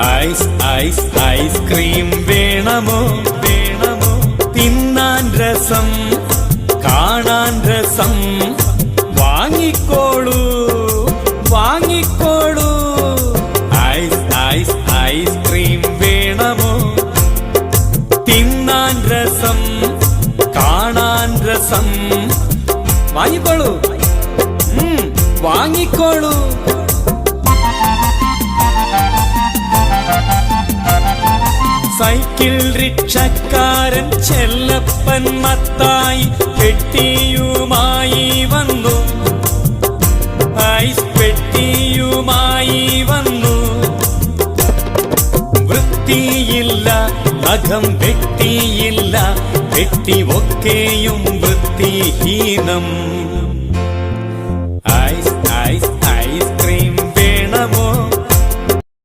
Ice ice ice cream വേണമോ വേണമോ? തിന്നാൻ രസം, കാണാൻ രസം, വാങ്ങിക്കോളൂ വാങ്ങിക്കോളൂ. ഐസ് ഐസ് ഐസ്ക്രീം വേണമോ? തിന്നാൻ രസം, കാണാൻ രസം, വാങ്ങിക്കോളൂ വാങ്ങിക്കോളൂ. സൈക്കിൾ റിക്ഷക്കാരൻ ചെല്ലപ്പൻ മത്തായി പെട്ടിയുമായി വന്നു, ഐസ് പെട്ടിയുമായി വന്നു. വൃത്തിയില്ല, നഖം വെട്ടിയില്ല, വെട്ടി ഒക്കെയും വൃത്തിഹീനം.